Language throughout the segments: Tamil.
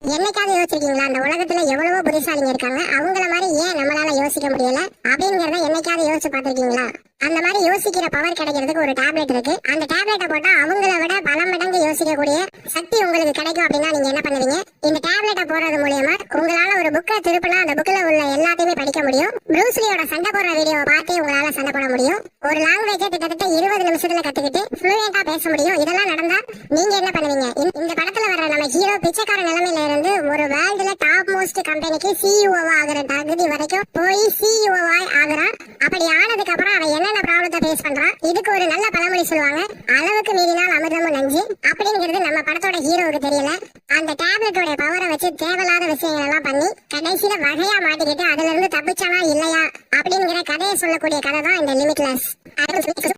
என்னைக்காவது யோசிச்சிருக்கீங்களா அந்த உலகத்துல எவ்வளவோ புத்திசாலிங்க இருக்காங்க, அவங்கள மாதிரி ஏன் நம்மளால யோசிக்க முடியல அப்படிங்கறத என்னைக்காவது யோசிச்சு பார்த்திருக்கீங்களா? அந்த மாதிரி யோசிக்கிற பவர் கிடைக்கிறதுக்கு ஒரு டேப்லெட் இருக்கு. அந்த டேப்லெட்டை போட்டா அவங்கள விட பல மடங்கு யோசிக்கக்கூடிய சக்தி உங்களுக்கு கிடைக்கும். அப்படின்னா நீங்க என்ன பண்ணுவீங்க? இந்த டேப்லெட்டை போடுறது மூலியமா உங்களால ஒரு புக்கை திருப்பினா அந்த புக்ல உள்ள எல்லாத்தையுமே படிக்க முடியும். ப்ரூஸ்லியோட சண்டை போடுற வீடியோவை பார்த்து உங்களால சண்டை போட முடியும். ஒரு லாங்குவேஜை கிட்டத்தட்ட 20 நிமிஷத்துல கத்துக்கிட்டு ஃப்ளூயண்டா பேச முடியும். இதெல்லாம் நடந்தா நீங்க என்ன பண்ணுவீங்க? இந்த படத்துல வர நம்ம ஹீரோ பிச்சைக்கார நிலைமையில இருந்து ஒரு வேர்ல்டுல டாப் மோஸ்ட் கம்பெனிக்கு சிஇஓ ஆகிற தகுதி வரைக்கும் போய் சிஇஓ ஆகுறான். அப்படி ஆனதுக்கு அப்புறம் அவன் என்னென்ன ப்ராப்ளத்தை ஃபேஸ் பண்றான்? இதுக்கு ஒரு நல்ல பழமொழி சொல்லுவாங்க, அளவுக்கு மீறினால் அமிர்தமும் நஞ்சு. அப்படிங்கிறது நம்ம படத்தோட ஹீரோவுக்கு தெரியல. அந்த டேப்லெட்டோட பவரை வச்சு தேவையில்லாத விஷயங்கள் எல்லாம் பண்ணி கடைசியில வகையா மாட்டிக்கிட்டு அதுல இருந்து தப்பிச்சானா இல்லையா அப்படிங்கிற கதையை சொல்லக்கூடிய கதை தான் இந்த லிமிட்லெஸ்.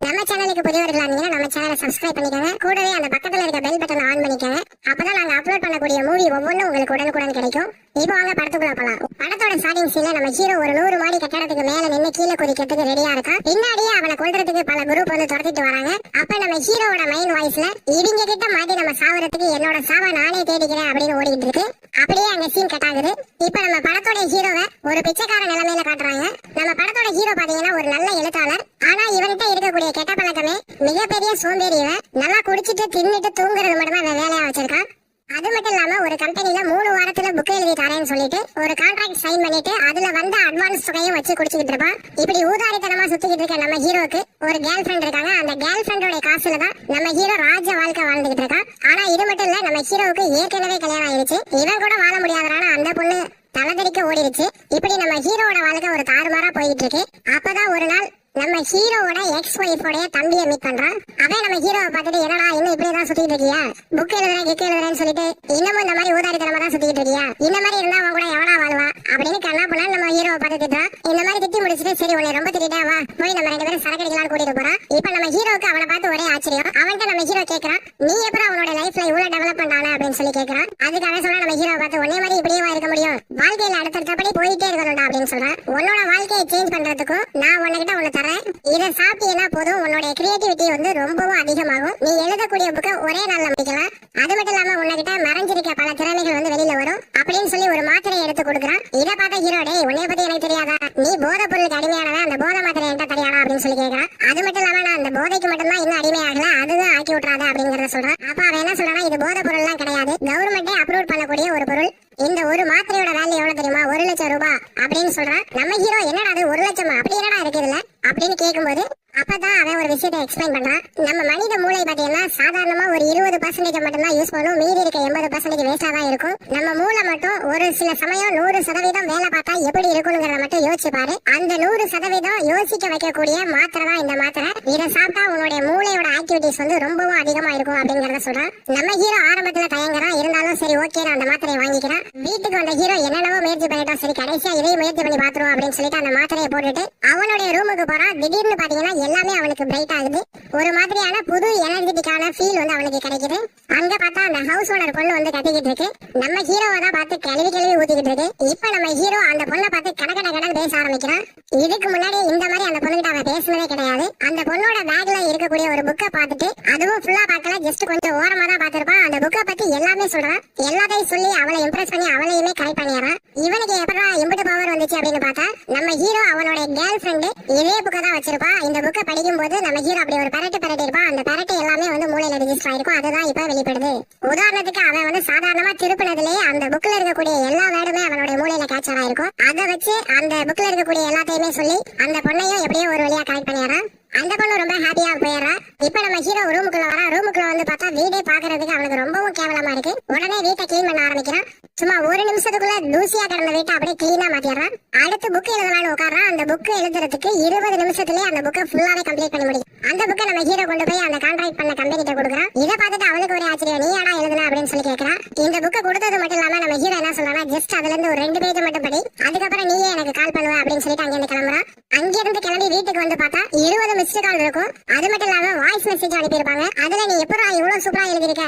நம்ம சேனலுக்கு புதியவர்களா இருந்தீங்கன்னா நம்ம சேனலை சப்ஸ்கிரைப் பண்ணிக்கோங்க. கூடவே அந்த பக்கத்துல இருக்க பெல் பட்டனை ஆன் பண்ணிக்கோங்க. அப்பதான் நாங்க அப்லோட் பண்ணக்கூடிய மூவி ஒவ்வொன்றும் உங்களுக்கு உடனுக்குடன் கிடைக்கும். இப்போ வாங்க படத்துக்குள்ள போலாம். படத்தோட ஸ்டார்டிங் சீன்ல நம்ம ஹீரோ ஒரு 100 மாடி கட்டடத்துக்கு மேல நின்று கீழே குதிக்கிறதுக்கு ரெடியா இருக்கான். பின்னாடியே அவனை கொல்றதுக்கு பல குரூப் வந்து துரத்திட்டு வராங்க. அப்ப நம்ம ஹீரோவோட மைண்ட் வாய்ஸ்ல இவங்க கிட்ட மாட்டி நம்ம சாவறதுக்கு என்னோட சாவை நானே தேடிக்கிறேன் அப்படின்னு ஓடிட்டு இருக்கு. அப்படியே அங்க சீன் கட் ஆகுது. இப்ப நம்ம படத்தோட ஹீரோவை ஒரு பிச்சைக்கார நிலைமையில காட்டுறாங்க. நம்ம படத்தோட ஹீரோ பாத்தீங்கன்னா ஒரு நல்ல எழுத்தாளர். ஆனா இவன்கிட்ட இருக்கக்கூடிய கெட்ட பழக்கமே மிகப்பெரிய சோம்பேறியவன். நல்லா குடிச்சிட்டு தின்னுட்டு தூங்குறது மட்டும் தான் வேலையா வச்சிருக்கான். அது மட்டும் இல்லாம ஒரு கம்பெனில 3 வாரத்துல புக் எழுதி தரேன்னு சொல்லிட்டு ஒரு கான்ட்ராக்ட் சைன் பண்ணிட்டு அதுல வந்த அட்வான்ஸ் தொகையும் வச்சு குடிச்சிட்டு இருப்பான். இப்படி ஊதாரித்தனமா சுத்திக்கிட்டு இருக்க நம்ம ஹீரோக்கு ஒரு கேர்ள் ஃபிரெண்ட் இருக்காங்க. அந்த கேர்ள் ஃபிரெண்டோட காசுல தான் நம்ம ஹீரோ ராஜ வாழ்க்கை வாழ்ந்துகிட்டு இருக்கான். ஆனா இது மட்டும் இல்ல, நம்ம ஹீரோவுக்கு ஏற்கனவே கல்யாணம் ஆயிடுச்சு. இவன் கூட வாழ முடியாதனால அந்த பொண்ணு தலைதறிக்க ஓடிடுச்சு. இப்படி நம்ம ஹீரோவோட வாழ்க்கை ஒரு தாறுமாறா போயிட்டு இருக்கு. அப்பதான் ஒரு நாள் நம்ம ஹீரோவோட எக்ஸ் ஒய்ஃபோடைய தம்பியை மீட் பண்றான். அவன் நம்ம ஹீரோவை பார்த்துட்டு, என்னடா இன்னும் இப்படிதான் சுத்திட்டு இருக்கியா? புக் எழுதுறேன் கிக் எழுதுறேன்னு சொல்லிட்டு இன்னமும் இந்த மாதிரி ஊதாரித்தனமா தான் சுத்திட்டு இருக்கியா? இந்த மாதிரி இருந்தா அவன் கூட எவனா வாழ்வா அப்படின்னு கண்ணா போனா நம்ம ஹீரோவை பார்த்து திட்டான். இந்த மாதிரி திட்டி முடிச்சுட்டு, சரி உன்னை ரொம்ப திட்டா வா போய் நம்ம 2 பேரும் சரக்கு அடிக்கலாம்னு கூட்டிட்டு போறான். இப்ப நம்ம ஹீரோவுக்கு அவனை பார்த்து ஒரே ஆச்சரியம். அவன்கிட்ட நம்ம ஹீரோ கேட்கறான், நீ எப்பறம் அவனோட லைஃப்ல இவ்வளவு டெவலப்மெண்ட் ஆன அப்படின்னு சொல்லி கேட்கறான். அதுக்கு அவன் சொல்ல, நம்ம ஹீரோவை பார்த்து ஒன்னே மாதிரி இப்படியே இருக்க முடியும், வாழ்க்கையில அடுத்தபடி போயிட்டே இருக்கணும்டா அப்படின்னு சொல்றான். உன்னோட வாழ்க்கையை சேஞ்ச் பண்றதுக்கும் நான் உன்கிட்ட ஒண்ணு தரேன். இதை சாப்பிட்டீங்கன்னா போதும், உன்னோட கிரியேட்டிவிட்டி வந்து ரொம்பவும் அதிகமாகும். நீ எழுதக்கூடிய புக்கை ஒரே நாள்ல முடிக்கலாம். அது மட்டும் இல்லாம உன்கிட்ட மறைஞ்சிருக்க பல திறமைகள் வந்து வெளியில வரும் அப்படின்னு சொல்லி ஒரு மாத்திரையை எடுத்து கொடுக்குறான். இதை பார்த்த ஹீரோ, டேய் உன்னைய பத்தி எனக்கு தெரியாதா? நீ போதை பொருளுக்கு அடிமையானவன், அந்த போதை மாத்திரை என்கிட்ட தரியாடா அப்படின்னு சொல்லி கேட்கறான். அது மட்டும் இல்லாம நான் அந்த போதைக்கு மட்டும்தான் இன்னும் அடிமையாகல, அதுதான் ஆக்கி விட்டுறாத அப்படிங்கறத சொல்றான். அப்ப அவன் என்ன சொல்றான்னா, இது போதை பொருள் எல்லாம் கிடையாது, கவர்மெண்டே அப்ரூவ் பண்ணக்கூடிய ஒரு பொருள். இந்த ஒரு மாத்திரையோட வேல்யூ எவ்வளவு தெரியுமா? 1 லட்சம் ரூபாய் அப்படின்னு சொல்றான். நம்ம ஹீரோ, என்னடா அது 1 லட்சமா, அப்படி என்னடா இருக்கு இதுல அப்படின்னு கேட்கும்போது அப்பதான் அவன் ஒரு விஷயத்தை எக்ஸ்பிளைன் பண்றான். நம்ம மனித மூளை பாத்தீங்கன்னா சாதாரணமா ஒரு 20% மட்டும் தான் யூஸ் பண்ணும், மீதி இருக்க 80% வேஸ்டா தான் இருக்கும். நம்ம மூளை மட்டும் ஒரு சில சமயம் 100% வேலை பார்த்தா எப்படி இருக்கும்ங்கிறத மட்டும் யோசிச்சு பாரு. அந்த 100% யோசிக்க வைக்கக்கூடிய மாத்திரை தான் இந்த மாத்திரை. இதை சாப்பிட்டா உன்னுடைய மூளையோட ஆக்டிவிட்டிஸ் வந்து ரொம்பவும் அதிகமா இருக்கும் அப்படிங்கறத சொல்றான். நம்ம ஹீரோ ஆரம்பத்துல தயங்குறான், இருந்தாலும் சரி ஓகே நான் அந்த மாத்திரையை வாங்கிக்கிறான். வீட்டுக்கு வந்த ஹீரோ என்னென்னவோ முயற்சி பண்ணிட்டான். சரி கடைசியா இதையும் முயற்சி பண்ணி பாத்துருவோம் அப்படின்னு சொல்லிட்டு அந்த மாத்திரையை போட்டுட்டு அவனுடைய ரூமுக்கு போறான். திடீர்னு பாத்தீங்கன்னா எல்லாமே அவனுக்கு பிரைட் ஆகுது. ஒரு மாதிரியான புது எனர்ஜெட்டிக்கான ஃபீல் வந்து அவனுக்கு கிடைக்குது. அங்க பார்த்தா அந்த ஹவுஸ் ஓனர் பொண்ணு வந்து கத்திக்கிட்டு இருக்கு. நம்ம ஹீரோவை தான் பார்த்து கிளவி ஊத்திக்கிட்டு இருக்கு. இப்ப நம்ம ஹீரோ அந்த பொண்ணை பார்த்து கடகட பேச ஆரம்பிக்கிறான். இதுக்கு முன்னாடி இந்த மாதிரி அந்த பொண்ணுகிட்ட அவன் பேசுனதே கிடையாது. அந்த பொண்ணோட பேக்ல இருக்கக்கூடிய ஒரு புக்கை பார்த்துட்டு, அதுவும் ஃபுல்லா பார்க்கல, ஜஸ்ட் கொஞ்சம் ஓரமா தான் பார்த்திருப்பான். அந்த புக்கை பத்தி எல்லாமே சொல்றான். எல்லாத்தையும் சொல்லி அவளை இம்ப்ரெஸ் பண்ணி அவளையுமே கரெக்ட் பண்ணிடுறான். இவனுக்கு எப்படா இம்புட்டு பவர் வந்துச்சு அப்படின்னு பார்த்தா, நம்ம ஹீரோ அவனோட கேர்ள் ஃபிரெண்டு இதே புக்கை தான் வச்சிருப்பான். இந்த புக்கை படிக்கும் போது நம்ம ஹீரோ அப்படி ஒரு பரட்டு இருப்பான். அந்த பரட்டு எல்லாமே வந்து மூளையில ரெஜிஸ்டர் ஆயிருக்கும். அதுதான் இப்ப வெளிப்படுது. உதாரணத்துக்கு அவன் வந்து சாதாரணமா திருப்பினதுலயே அந்த புக்ல இருக்கக்கூடிய எல்லா வேர்டுமே அவனுடைய மூளையில கேப்சர் ஆயிருக்கும். அதை வச்சு அந்த புக்ல இருக்கக்கூடிய எல்லாத்தையுமே சொல்லி அந்த பொண்ணையும் எப்படியோ ஒரு வழியா கரெக்ட் பண்ணிடுறான். அந்த பொண்ணு ரொம்ப ஹாப்பியா போயிடுறா. இப்ப நம்ம ஹீரோ ரூமுக்குள்ள வரா. ரூமுக்குள்ள வந்து பார்த்தா வீடே பாக்குறதுக்கு அவனுக்கு ரொம்பவும் கேவலமா இருக்கு. உடனே வீட்டை கிளீன் பண்ண ஆரம்பிக்கிறான். சும்மா ஒரு நிமிஷத்துக்குள்ள தூசியா கிடந்த வீட்டை அப்படியே கிளீனா மாத்திடுறான். அடுத்து புக் எழுதலான்னு உட்காரான். அந்த புக் எழுதுறதுக்கு 20 நிமிஷத்துலயே அந்த புக்கை ஃபுல்லாவே கம்ப்ளீட் பண்ணி முடியும். அந்த புக்கை நம்ம ஹீரோ கொண்டு போய் அந்த கான்ட்ராக்ட் பண்ண கம்பெனிட்ட கொடுக்குறான். இதை பார்த்துட்டு அவளுக்கு ஒரு ஆச்சரியம், நீ ஏடா எழுதுன அப்படின்னு சொல்லி கேட்கறான். இந்த புக்கை கொடுத்தது மட்டும் இல்லாம நம்ம ஹீரோ என்ன சொல்றானா, ஜஸ்ட் அதுல இருந்து ஒரு 2 பேஜ் மட்டும் படி, அதுக்கப்புறம் நீயே எனக்கு கால் பண்ணுவ அப்படின்னு சொல்லிட்டு அங்க இருந்து கிளம்புறான். அங்கிருந்து கிளம்பி வீட்டுக்கு வந்து பார்த்தா 20 மிஸ்டு கால் இருக்கும். அது மட்டும் இல்லாம வாய்ஸ் மெசேஜ் அனுப்பியிருப்பாங்க. அதுல நீ எப்படா இவ்வளவு சூப்பரா எழுதிருக்க,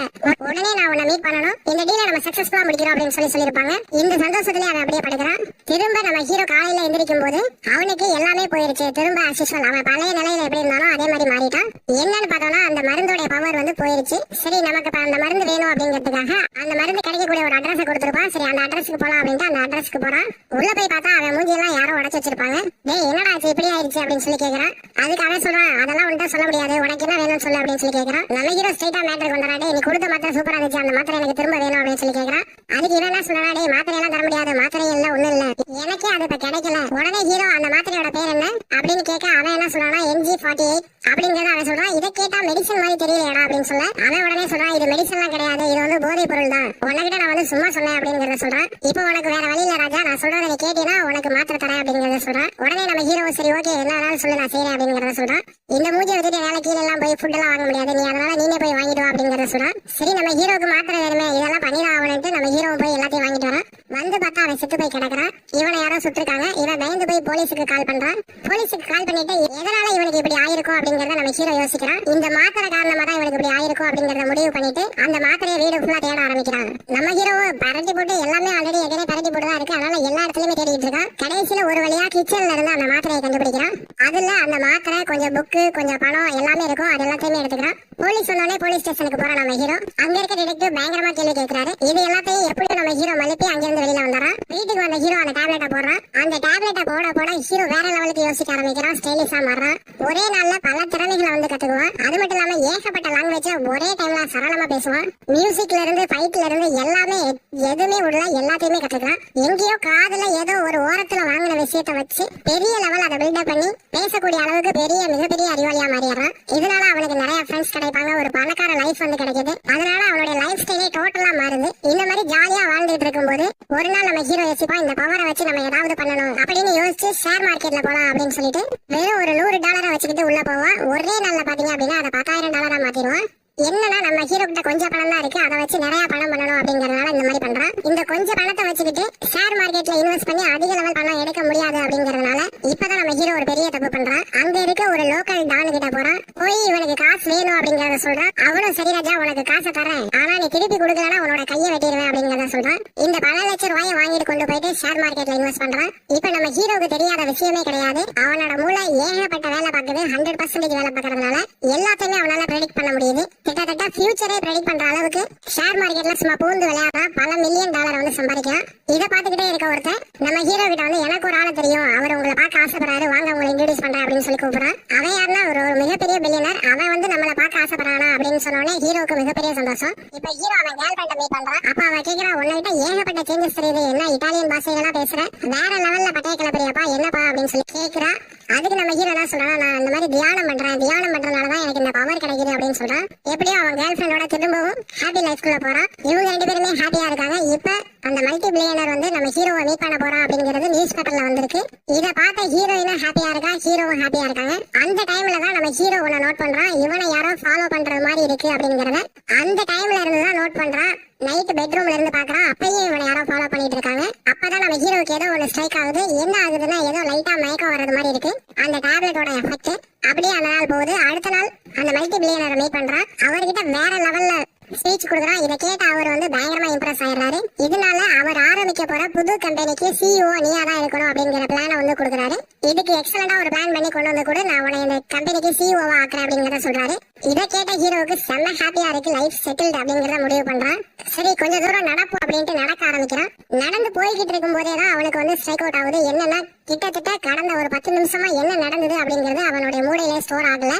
உடனே நான் உன்னை மீட் பண்ணணும், இந்த டீலை நம்ம சக்சஸ்ஃபுல்லா முடிக்கிறோம் அப்படின்னு சொல்லியிருப்பாங்க. இந்த சந்தோஷத்துல அவன் அப்படியே படுக்கிறான். திரும்ப நம்ம ஹீரோ காலையில எந்திரிக்கும் போது அவனுக்கு எல்லாமே போயிருச்சு. திரும்ப அசிஷுவல் அவன் பழைய நிலையில எப்படி இருந்தாலும் அதே மாதிரி மாறிட்டான். என்னன்னு பார்த்தோம்னா அந்த மருந்தோட பவர் வந்து போயிருச்சு. சரி நமக்கு அந்த மருந்து வேணும் அப்படிங்கிறதுக்காக அந்த மருந்து கிடைக்கக்கூடிய ஒரு அட்ரஸ் கொடுத்துருப்பான். சரி அந்த அட்ரஸ்க்கு போலாம் அப்படின்ட்டு அந்த அட்ரஸ்க்கு போறான். உள்ள போய் பார்த்தா அவன் மூஞ்சியெல்லாம் யாரோ உடச்சு வச்சிருப்பாங்க. டேய் என்னடா இப்படி ஆயிடுச்சு அப்படின்னு சொல்லி கேட்கறான். அதுக்கு அவன் சொல்றான், அதெல்லாம் உன்கிட்ட சொல்ல முடியாது, உனக்கு என்ன வேணும்னு சொல்லு அப்படின்னு சொல்லி கேட்கறான். நம்ம ஹீரோ ஸ்ட்ரைட்டா மேட்டர் கொண்டாடா, டேய் நீ கொடுத்த மாத்திரை சூப்பரா இருந்துச்சு, அந்த மாத்திரை எனக்கு திரும்ப வேணும் அப்படின்னு சொல்லி கேட்கறான். அதுக்கு இவன் என்ன சொல்றா, டேய் மாத்திரை எல்லாம் தர முடியாது, மாத்திரை இல்ல ஒண்ணும் இல்ல, எனக்கே அது இப்ப கிடைக்கல. உடனே ஹீரோ அந்த மாத்திரையோட பேர் என்ன அப்படின்னு கேட்க அவன் என்ன சொல்றானா NG48 அப்படிங்கறத அவன் சொல்றான். இதை கேட்டா மெடிசன் மாதிரி தெரியலையா அப்படின்னு சொல்ல அவன் உடனே சொல்றான், இது மெடிசன் எல்லாம் கிடையாது, இது வந்து போதை பொருள் தான், உனக்கிட்ட நான் வந்து சும்மா சொன்னேன் அப்படிங்கறத சொல்றான். இப்போ உனக்கு வேற வழி இல்ல ராஜா, நான் சொல்றதை நீ கேட்டீங்கன்னா உனக்கு மாத்திரை தரேன் அப்படிங்கறத சொல்றான். உடனே நம்ம ஹீரோ சரி ஓகே என்ன வேணாலும் சொல்லு நான் செய்யறேன் அப்படிங்கறத சொல்றான். இந்த மூஞ்சி வச்சுட்டு வேலை கீழே எல்லாம் போய் ஃபுட் எல்லாம் வாங்க முடியாது, நீ அதனால நீனே போய் வாங்கிட்டு வா அப்படிங்கறத சொல்றான். சரி நம்ம ஹீரோக்கு மாத்திரை வேணுமே, இதெல்லாம் பண்ணிதான் ஆகணும்ட்டு நம்ம ஹீரோ போய் எல்லாத்தையும் வாங்கிட்டு வரான். வந்து பார்த்தா அவன் செத்து போய் கிடக்குறான். இவனை யாரோ சுட்டிருக்காங்க. இவன் பயந்து போய் போலீஸுக்கு கால் பண்றான். போலீஸுக்கு கால் பண்ணிட்டு எதனால இவனுக்கு இப்படி ஆயிருக்கும் அப்படிங்கறத நம்ம ஹீரோ யோசிக்கிறான். இந்த மாத்திரை காரணமா தான் இவனுக்கு இப்படி ஆயிருக்கும் அப்படிங்கறத முடிவு பண்ணிட்டு அந்த மாத்திரையை வீடு ஃபுல்லா தேட ஆரம்பிக்கிறான். நம்ம ஹீரோ பரட்டி போட்டு எல்லாமே ஆல்ரெடி ஏற்கனவே பரட்டி போட்டு தான் இருக்கு, அதனால எல்லா இடத்துலயுமே தேடிட்டு இருக்கான். கடைசியில ஒரு வழியா கிச்சன்ல இருந்து அந்த மாத்திரையை கண்டுபிடிக்கிறான். அதுல அந்த மாத்திரை கொஞ்சம் புக்கு கொஞ்சம் பணம் எல்லாமே இருக்கும். அது எல்லாத்தையுமே எடுத்துக்கிறான். போலீஸ் சொன்னோடனே போலீஸ் ஸ்டேஷனுக்கு போறான் நம்ம ஹீரோ. அங்க இருக்க டிடெக்டிவ் பயங்கரமா கேள்வி கேட்கிறாரு. இது எல்லாத்தையும் எப்படி நம்ம ஹீரோ மலுப்பி அங்கிருந்து வெளியில வந்தாரான். வீட்டுக்கு வந்த ஹீரோ அந்த டேப்லெட்டை போடுறான். அந்த டேப்லெட்டை போட போட ஹீரோ வேற லெவலுக்கு யோசிக்க ஆரம்பிக்கிறான். ஸ்டைலிஷா மாறான். ஒரே நாள்ல பல திறமைகளை வந்து கத்துக்குவான். அது மட்டும் இல்லாம ஏகப்பட்ட லாங்குவேஜ் ஒரே டைம்ல சரளமா பேசுவான். மியூசிக்ல இருந்து ஃபைட்ல இருந்து எல்லாமே எதுவுமே உள்ள எல்லாத்தையுமே கத்துக்கலாம். எங்கேயோ காதுல ஏதோ ஒரு ஓரத்துல வாங்கின விஷயத்த வச்சு பெரிய லெவல் அதை பில்டப் பண்ணி பேசக்கூடிய அளவுக்கு மிகப்பெரிய அறிவாளியா மாறிடுறான். இதனால அவனுக்கு நிறைய ஃப்ரெண்ட்ஸ் கிடைப்பாங்க. ஒரு பணக்கார லைஃப் வந்து கிடைக்குது. அதனால அவனுடைய லைஃப் ஸ்டைலே டோட்டலா மாறுது. இந்த மாதிரி ஜாலியா வாழ்ந்துட்டு இருக்கும்போது ஒரு நாள் நம்ம ஹீரோ யோசிப்பா, இந்த பவரை வச்சு நம்ம ஏதாவது பண்ணணும் அப்படின்னு யோசிச்சு ஷேர் மார்க்கெட்ல போலாம் அப்படின்னு சொல்லிட்டு வெறும் ஒரு $100 வச்சுக்கிட்டு உள்ள போவான். ஒரே நாள்ல பாத்தீங்க அப்படின்னா அதை $10,000 மாத்திடுவான். என்னன்னா நம்ம ஹீரோ கிட்ட கொஞ்சம் பணம் தான் இருக்கு, அதை வச்சு நிறைய பணம் பண்ணணும் அப்படிங்கறதுனால இந்த மாதிரி பண்றான். இந்த கொஞ்சம் பணத்தை வச்சுக்கிட்டு ஷேர் மார்க்கெட்ல இன்வெஸ்ட் பண்ணி அதிக லெவல் பணம் எடுக்க முடியாது அப்படிங்கறதுனால இப்பதான் நம்ம ஹீரோ ஒரு பெரிய தப்பு பண்றான். அங்க இருக்க ஒரு லோக்கல் டான் கிட்ட போறான். போய் இவனுக்கு காசு வேணும் அப்படிங்கறத சொல்றான். அவனும் சரி ராஜா உனக்கு காசை தரேன், ஆனா நீ திருப்பி கொடுக்கலன்னா உன்னோட கையை வெட்டிடுவேன் அப்படிங்கறத சொல்றான். இந்த பல லட்சம் ரூபாயை வாங்கிட்டு கொண்டு போயிட்டு ஷேர் மார்க்கெட்ல இன்வெஸ்ட் பண்றான். இப்ப நம்ம ஹீரோக்கு தெரியாத விஷயமே கிடையாது. அவனோட மூளை ஏகப்பட்ட வேலை பார்க்குது. 100% வேலை பார்க்கறதுனால எல்லாத்தையுமே அவனால ப்ரெடிக்ட் பண்ண முடியுது. கிட்டத்தட்ட ஃபியூச்சரே ப்ரெடிக்ட் பண்ற அளவுக்கு ஷேர் மார்க்கெட்ல சும்மா பூந்து விளையாடுறா. பல மில்லியன் டாலர் வந்து சம்பாதிக்கலாம். இதை பார்த்துக்கிட்டே இருக்க ஒருத்தன் நம்ம ஹீரோ கிட்ட வந்து எனக்கு ஒரு ஆளை தெரியும், அவர் உங்களை பார்க்க ஆசைப்படுறாரு, வாங்க உங்களை இன்ட்ரோடியூஸ் பண்றேன் அப்படின்னு சொல்லி கூப்பிடுறான். அவன் யாருன்னா ஒரு மிகப்பெரிய பில்லியனர். அவன் வந்து நம்மளை பார்க்க ஆசைப்படுறானா அப்படின்னு சொன்னோடனே ஹீரோக்கு மிகப்பெரிய சந்தோஷம். இப்ப ஹீரோ அவன் கேர்ள் ஃப்ரெண்டை மீட் பண்றான். அப்ப அவன் கேட்கிறா, உன்கிட்ட ஏகப்பட்ட சேஞ்சஸ் தெரியுது, என்ன இட்டாலியன் பாஷைகளா பேசுற, வேற லெவல்ல பட்டைய கிளப்புறியப்பா, என்னப்பா அப்படின்னு சொல்லி கேட்கிறா. அதுக்கு நம்ம ஹீரோ என்ன சொல்றான், நான் இந்த மாதிரி தியானம் பண்றதுனாலதான் எனக்கு இந்த பவர் கிடைக்குது அப்படின்னு சொல்றான். எப்படியோ அவன் கேர்ள் ஃப்ரெண்டோட திரும்பவும் ஹாப்பி லைஃப்குள்ள போறான். இவங்க 2 பேருமே ஹாப்பியா இருக்காங்க. இப்ப அந்த மல்டி பில்லியனர் வந்து நம்ம ஹீரோவை மீட் பண்ண போறான் அப்படிங்கிறது நியூஸ் பேப்பர்ல வந்திருக்கு. இதை பார்த்த ஹீரோயினும் ஹாப்பியா இருக்கா, ஹீரோவும் ஹாப்பியா இருக்காங்க. அந்த டைம்ல தான் நம்ம ஹீரோ ஒண்ணு நோட் பண்றான். இவனை யாரோ ஃபாலோ பண்றது மாதிரி இருக்கு அப்படிங்கறத அந்த டைம்ல இருந்துதான் நோட் பண்றான். நைட் பெட்ரூம்ல இருந்து பாக்குறான். அப்பயும் இவனை யாரோ ஃபாலோ பண்ணிட்டு இருக்காங்க. அப்பதான் நம்ம ஹீரோக்கு ஏதோ ஒண்ணு ஸ்ட்ரைக் ஆகுது. என்ன ஆகுதுன்னா ஏதோ லைட்டா மயக்கம் வர்றது மாதிரி இருக்கு. அந்த டேப்லெட்டோட எஃபெக்ட் அப்படியே அந்த நாள் போகுது. அடுத்த நாள் அந்த மல்டி பில்லியனரை மீட் பண்றான். அவர்கிட்ட வேற லெவல்ல ஸ்பீச் கொடுக்குறான். இதை கேட்ட அவர் வந்து பயங்கரமா இம்ப்ரெஸ் ஆயிடுறாரு. இதனால அவர் ஆரம்பிக்க போற புது கம்பெனிக்கு CEO நீயா தான் இருக்கணும் அப்படிங்கிற பிளானை வந்து கொடுக்குறாரு. இதுக்கு எக்ஸலண்டா ஒரு பிளான் பண்ணி கொண்டு வந்து கூட நான் உன இந்த கம்பெனிக்கு CEOவா ஆக்குறேன் அப்படிங்கறத சொல்றாரு. இதை கேட்ட ஹீரோவுக்கு செம்ம ஹாப்பியா இருக்கு, லைஃப் செட்டில்டு அப்படிங்கறத முடிவு பண்றான். சரி கொஞ்ச தூரம் நடப்போம் அப்படின்ட்டு நடக்க ஆரம்பிக்கிறான். நடந்து போய்கிட்டு இருக்கும் போதே தான் அவனுக்கு வந்து ஸ்ட்ரைக் அவுட் ஆகுது. என்னன்னா கிட்டத்தட்ட கடந்த ஒரு 10 நிமிஷமா என்ன நடந்தது அப்படிங்கறது அவனுடைய மூளையிலே ஸ்டோர் ஆகல.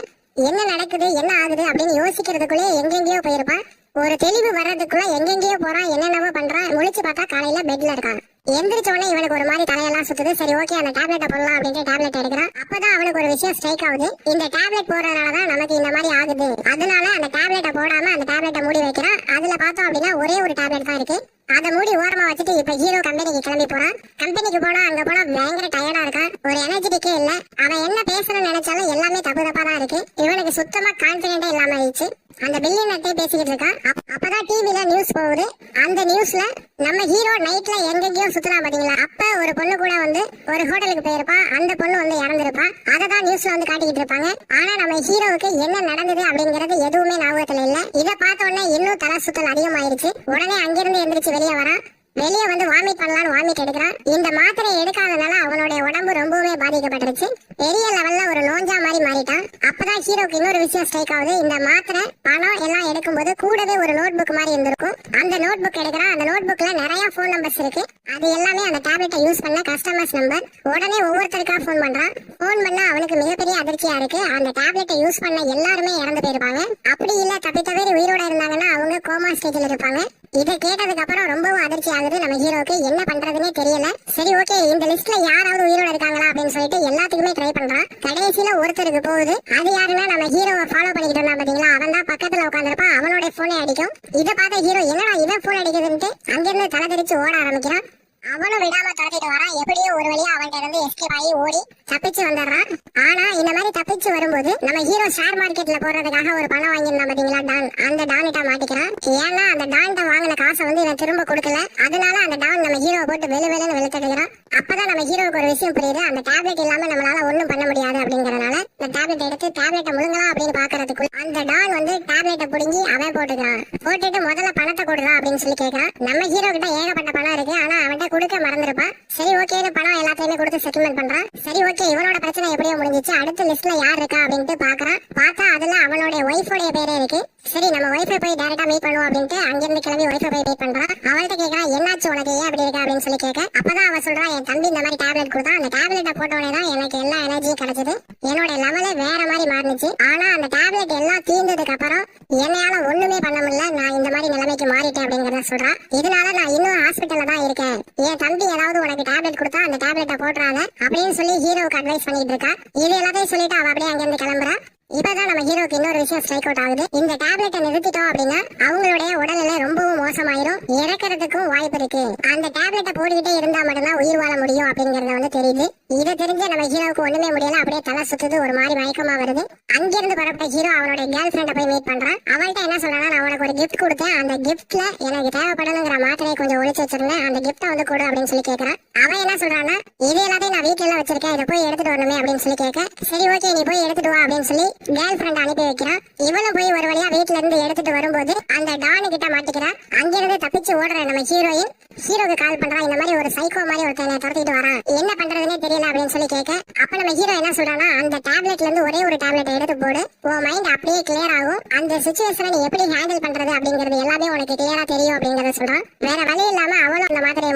என்ன நடக்குது என்ன ஆகுது அப்படின்னு யோசிக்கிறதுக்குள்ளே எங்கெங்கயோ போயிருப்பான். ஒரு தெளிவு வர்றதுக்குள்ள எங்கெங்கயோ போறான், என்னென்னவோ பண்றான். முழிச்சு பார்த்தா காலையில பெட்ல இருக்கான். எந்திரிச்ச உடனே இவனுக்கு ஒரு மாதிரி தலையெல்லாம் சுத்துது. சரி ஓகே அந்த டேப்லெட்டை போடலாம் அப்படின்ட்டு டேப்லெட் எடுக்கிறான். அப்பதான் அவனுக்கு ஒரு விஷயம் ஸ்ட்ரைக் ஆகுது. இந்த டேப்லெட் போடுறதுனாலதான் நமக்கு இந்த மாதிரி ஆகுது. அதனால அந்த டேப்லெட்டை போடாம அந்த டேப்லெட்டை மூடி வைக்கிறான். அதுல பார்த்தோம் அப்படின்னா ஒரே ஒரு டேப்லெட் தான் இருக்கு. அதை மூடி ஓரமா வச்சுட்டு இப்ப ஹீரோ கம்பெனிக்கு கிளம்பி போறான். கம்பெனிக்கு போனா அங்க போனா பயங்கர டயர்டா இருக்கான். ஒரு எனர்ஜெட்டிக்கே இல்ல. அவன் என்ன பேசணும்னு நினைச்சாலும் எல்லாமே தப்பு தப்பா தான் இருக்கு. இவனுக்கு சுத்தமா கான்பிடென்டே இல்லாம ஆயிடுச்சு. அந்த பில்லியனர்ட்டே பேசிக்கிட்டு இருக்கான். அப்பதான் டிவில நியூஸ் போகுது. அந்த நியூஸ்ல நம்ம ஹீரோ நைட்ல எங்கெங்கயோ சுத்தலாம் பாத்தீங்களா. அப்ப ஒரு பொண்ணு கூட வந்து ஒரு ஹோட்டலுக்கு போயிருப்பான். அந்த பொண்ணு வந்து இறந்துருப்பான். அதை தான் நியூஸ்ல வந்து காட்டிக்கிட்டு இருப்பாங்க. ஆனா நம்ம ஹீரோவுக்கு என்ன நடந்தது அப்படிங்கறது எதுவுமே ஞாபகத்துல இல்ல. இதை பார்த்த உடனே இன்னும் தலை சுத்தல் அதிகமாயிருச்சு. உடனே அங்கிருந்து எந்திரிச்சு வெளியே வரான். வெளியே வந்து வாமிட் பண்ணலான்னு வாமிட் எடுக்கிறான். இந்த மாத்திரையை எடுக்காதனால அவனுடைய உடம்பு ரொம்பவே பாதிக்கப்பட்டுருச்சு. பெரிய லெவல்ல ஒரு நோஞ்சா மாதிரி மாறிட்டான். அப்பதான் ஹீரோக்கு இன்னொரு விஷயம் ஸ்ட்ரைக் ஆகுது. இந்த மாத்திரை பணம் எல்லாம் எடுக்கும்போது கூடவே ஒரு நோட் புக் மாதிரி இருந்திருக்கும். அந்த நோட் புக் எடுக்கிறான். அந்த நோட் புக்ல நிறைய போன் நம்பர்ஸ் இருக்கு. அது எல்லாமே அந்த டேப்லெட்டை யூஸ் பண்ண கஸ்டமர்ஸ் நம்பர். உடனே ஒவ்வொருத்தருக்கா போன் பண்றான். போன் பண்ணா அவனுக்கு மிகப்பெரிய அதிர்ச்சியா இருக்கு. அந்த டேப்லெட்டை யூஸ் பண்ண எல்லாருமே இறந்து போயிருப்பாங்க. அப்படி இல்ல தப்பி தவிர உயிரோட இருந்தாங்கன்னா அவங்க கோமா ஸ்டேஜ்ல இருப்பாங்க. இதை கேட்டதுக்கு அப்புறம் ரொம்பவும் அதிர்ச்சி ஆகுது நம்ம ஹீரோக்கு. என்ன பண்றதுன்னே தெரியல. சரி ஓகே, இந்த லிஸ்ட்ல யாராவது உயிரோட இருக்காங்களா அப்படின்னு சொல்லிட்டு எல்லாத்துக்குமே ட்ரை பண்றான். கடைசியில ஒருத்தருக்கு போகுது. அது யாருன்னா நம்ம ஹீரோவை ஃபாலோ பண்ணிக்கிட்டு இருந்தா பாத்தீங்களா, அவன் தான் பக்கத்துல உட்காந்துருப்பான். அவனோட போனே அடிக்கும். இதை பார்த்த ஹீரோ என்னடா இவன் போன் அடிக்குதுன்ட்டு அங்கிருந்து தலை தெரிச்சு ஓட ஆரம்பிக்கிறான். அவனும் விடாம துரத்திட்டு வரான். எப்படியோ ஒரு வழியா அவன்கிட்ட இருந்து எஸ்கேப் ஆகி ஓடி தப்பிச்சு வந்துடுறான். ஆனா இந்த மாதிரி தப்பிச்சு வரும்போது நம்ம ஹீரோ ஷேர் மார்க்கெட்ல போறதுக்காக ஒரு பணம் வாங்கியிருந்தான் பாத்தீங்களா டான், அந்த டான்கிட்ட மாட்டிக்கிறான். ஏன்னா அந்த டான்கிட்ட வாங்கின காசை வந்து இவன் திரும்ப கொடுக்கல. அதனால அந்த டான் நம்ம ஹீரோவை போட்டு வெளுன்னு வெளுத்தெடுக்கிறான். அப்பதான் நம்ம ஹீரோவுக்கு ஒரு விஷயம் புரியுது. அந்த டேப்லெட் இல்லாம நம்மளால ஒண்ணும் பண்ண முடியாது அப்படிங்கறதுனால இந்த டேப்லெட் எடுத்து டேப்லெட்டை முழுங்கலாம் அப்படின்னு பாக்குறதுக்குள்ள அந்த டான் வந்து டேப்லெட்டை புடுங்கி அவன் போட்டுக்கிறான். போட்டுட்டு முதல்ல பணத்தை கொடுக்கலாம் அப்படின்னு சொல்லி கேட்கறான். நம்ம ஹீரோ கிட்ட ஏகப்பட்ட பணம் இருக்கு. ஆனா அவன்கிட்ட கொடுக்க மறந்துருப்பான். சரி ஓகே, பணம் எல்லாத்தையுமே கொடுத்து செட்டில்மெண்ட் பண்றான். சரி ஓகே, இவனோட பிரச்சனை எப்படியோ முடிஞ்சிச்சு. அடுத்த லிஸ்ட்ல யார் இருக்கா அப்படின்ட்டு பாக்குறான். பார்த்தா அதுல அவனோட ஒய்ஃபோட பேரே இருக்கு. சரி நம்ம ஒய்ஃபை போய் டைரக்டா மீட் பண்ணுவோம் அப்படின்ட்டு அங்கிருந்து கிளம்பி ஒய்ஃபை போய் மீட் பண்றான். அவள்கிட்ட கேட்கறான், என்னாச்சு உனக்கு, ஏன் அப்படி இருக்கா அப்படின்னு சொல்லி கேட்க அப்பதான் அவன் சொல்றான், என் தம்பி இந்த மாதிரி டேப்லெட் கொடுத்தான். அந்த டேப்லெட்டை போட்டோடனே தான் எனக்கு எல்லா எனர்ஜியும் கிடைச்சது. என்னோட லெவலே வேற மாதிரி மாறிச்சு. ஆனா அந்த டேப்லெட் எல்லாம் தீர்ந்ததுக்கு அப்புறம் என்னையால ஒண்ணுமே பண்ண முடியல. நான் இந்த மாதிரி நிலைமைக்கு மாறிட்டேன் அப்படிங்கறத சொல்றான். இதனால நான் இன்னும் ஹாஸ்பிட்டல்ல தான் இருக்கேன். என் தம்பி ஏதாவது உனக்கு டேப்லெட் கொடுத்தா அந்த டேப்லெட்டை போட்டுறாத அப்படின்னு சொல்லி ஹீரோவுக்கு அட்வைஸ் பண்ணிட்டு இருக்கா. இது எல்லாத்தையும் சொல்லிட்டு அவ அப்படியே அங்கிருந்து கிளம்புறா. இப்பதான் நம்ம ஹீரோக்கு இன்னொரு விஷயம் ஸ்ட்ரைக் அவுட் ஆகுது. இந்த டேப்லெட்டை நிறுத்திட்டோம் அப்படின்னா அவங்களுடைய உடல்நிலை ரொம்பவும் மோசமாயிரும். இறக்கிறதுக்கும் வாய்ப்பு இருக்கு. அந்த டேப்லெட்டை போட்டுக்கிட்டே இருந்தா மட்டும்தான் உயிர் வாழ முடியும் அப்படிங்கறத வந்து தெரியுது. இதை தெரிஞ்சு நம்ம ஹீரோவுக்கு ஒண்ணுமே முடியல. அப்படியே தலை சுத்துது, ஒரு மாதிரி மயக்கமா வருது. அங்கிருந்து புறப்பட்ட ஹீரோ அவனுடைய கேர்ள் ஃபிரெண்டை போய் மீட் பண்றான். அவள்கிட்ட என்ன சொல்றானா, நான் உனக்கு ஒரு கிஃப்ட் கொடுத்தேன். அந்த கிஃப்ட்ல எனக்கு தேவைப்படணுங்கிற மாத்திரையை கொஞ்சம் ஒழிச்சு வச்சிருந்தேன். அந்த கிஃப்ட்டை வந்து கொடு அப்படின்னு சொல்லி கேட்கறான். அவன் என்ன சொல்றான்னா, இது எல்லாத்தையும் நான் வீட்டுல வச்சிருக்கேன், இதை போய் எடுத்துட்டு வரணுமே அப்படின்னு சொல்லி கேட்க சரி ஓகே நீ போய் எடுத்துட்டு வா அப்படின்னு சொல்லி கேர்ள் ஃபிரெண்ட் அனுப்பி வைக்கிறான். இவனும் போய் ஒரு வழியா வீட்டுல இருந்து எடுத்துட்டு வரும்போது அந்த டானு கிட்ட மாட்டிக்கிறான். அங்கிருந்து தப்பிச்சு ஓடுற நம்ம ஹீரோயின் ஹீரோக்கு கால் பண்றான். இந்த மாதிரி ஒரு சைக்கோ மாதிரி ஒருத்தனை துரத்திட்டு வரான், என்ன பண்றதுன்னே தெரியல அப்படின்னு சொல்லி கேட்க அப்ப நம்ம ஹீரோ என்ன சொல்றானா, அந்த டேப்லெட்ல இருந்து ஒரே ஒரு டேப்லெட் எடுத்து போடு, உன் மைண்ட் அப்படியே கிளியர் ஆகும். அந்த சிச்சுவேஷனை நீ எப்படி ஹேண்டில் பண்றது அப்படிங்கிறது எல்லாமே உனக்கு கிளியரா தெரியும் அப்படிங்கறத சொல்றான். வேற வழி இல்லாம அவளும் அந்த மாத்திரையை